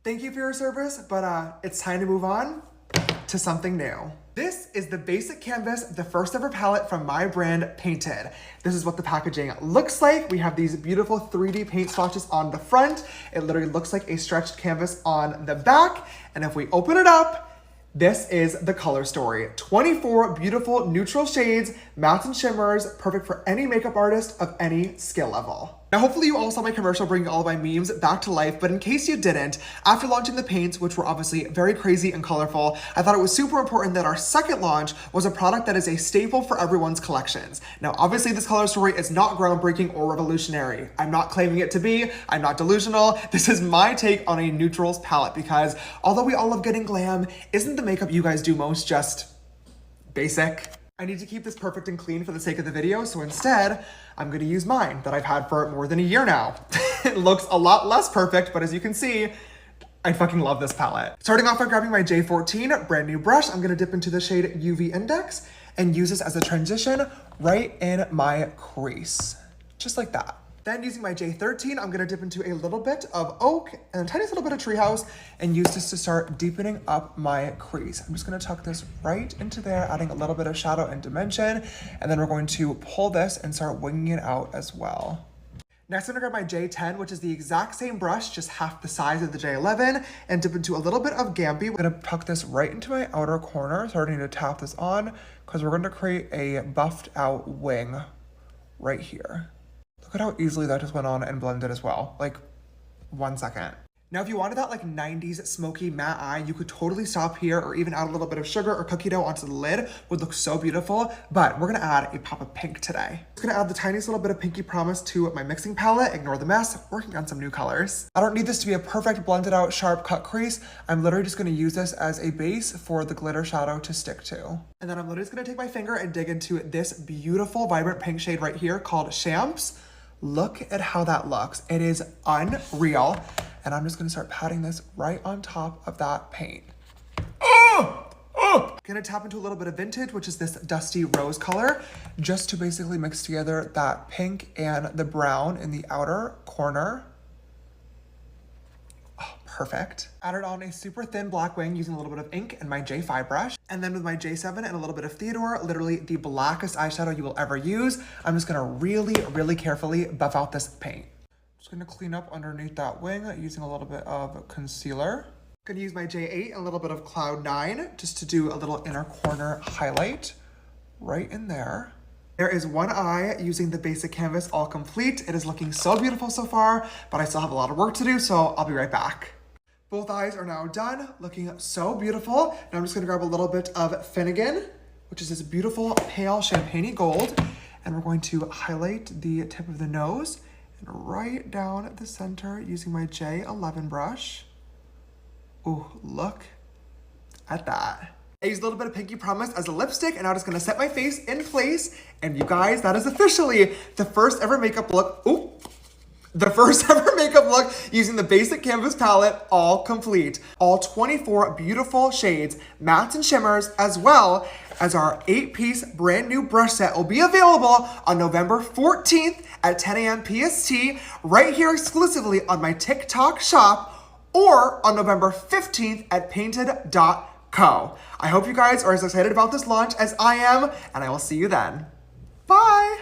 Thank you for your service, but it's time to move on to something new. This is the basic canvas, the first ever palette from my brand, Painted. This is what the packaging looks like. We have these beautiful 3D paint swatches on the front. It literally looks like a stretched canvas on the back. And if we open it up, this is the color story. 24 beautiful neutral shades, mattes and shimmers, perfect for any makeup artist of any skill level. Now, hopefully you all saw my commercial bringing all of my memes back to life, but in case you didn't, after launching the paints, which were obviously very crazy and colorful, I thought it was super important that our second launch was a product that is a staple for everyone's collections. Now, obviously this color story is not groundbreaking or revolutionary. I'm not claiming it to be, I'm not delusional. This is my take on a neutrals palette because although we all love getting glam, isn't the makeup you guys do most just basic? I need to keep this perfect and clean for the sake of the video, so instead, I'm gonna use mine that I've had for more than a year now. It looks a lot less perfect, but as you can see, I fucking love this palette. Starting off by grabbing my J14 brand new brush, I'm gonna dip into the shade UV Index and use this as a transition right in my crease, just like that. Then using my J13, I'm gonna dip into a little bit of Oak and a tiny little bit of Treehouse and use this to start deepening up my crease. I'm just gonna tuck this right into there, adding a little bit of shadow and dimension, and then we're going to pull this and start winging it out as well. Next, I'm gonna grab my J10, which is the exact same brush, just half the size of the J11, and dip into a little bit of Gamby. I'm gonna tuck this right into my outer corner, starting to tap this on, because we're gonna create a buffed out wing right here. Look at how easily that just went on and blended as well. Like 1 second. Now, if you wanted that like 90s smoky matte eye, you could totally stop here or even add a little bit of sugar or cookie dough onto the lid. Would look so beautiful, but we're gonna add a pop of pink today. I'm just gonna add the tiniest little bit of Pinky Promise to my mixing palette. Ignore the mess, working on some new colors. I don't need this to be a perfect blended out sharp cut crease. I'm literally just gonna use this as a base for the glitter shadow to stick to. And then I'm literally just gonna take my finger and dig into this beautiful vibrant pink shade right here called Champs. Look at how that looks. It is unreal. And I'm just gonna start patting this right on top of that paint. Gonna tap into a little bit of Vintage, which is this dusty rose color, just to basically mix together that pink and the brown in the outer corner. Oh, perfect. Added on a super thin black wing using a little bit of ink and my J5 brush. And then with my J7 and a little bit of Theodore, literally the blackest eyeshadow you will ever use, I'm just gonna really, really carefully buff out this paint. Just gonna clean up underneath that wing using a little bit of concealer. Gonna use my J8 and a little bit of Cloud 9 just to do a little inner corner highlight right in there. There is one eye using the basic canvas all complete. It is looking so beautiful so far, but I still have a lot of work to do, so I'll be right back. Both eyes are now done, looking so beautiful. Now I'm just gonna grab a little bit of Finnegan, which is this beautiful pale champagne gold, and we're going to highlight the tip of the nose and right down the center using my J11 brush. Ooh, look at that. I used a little bit of Pinky Promise as a lipstick, and I'm just gonna set my face in place. And you guys, that is officially the first ever makeup look. Ooh. The first ever makeup look using the basic canvas palette, all complete. All 24 beautiful shades, mattes and shimmers, as well as our 8-piece brand new brush set will be available on November 14th at 10 a.m. PST, right here exclusively on my TikTok shop, or on November 15th at painted.co. I hope you guys are as excited about this launch as I am, and I will see you then. Bye!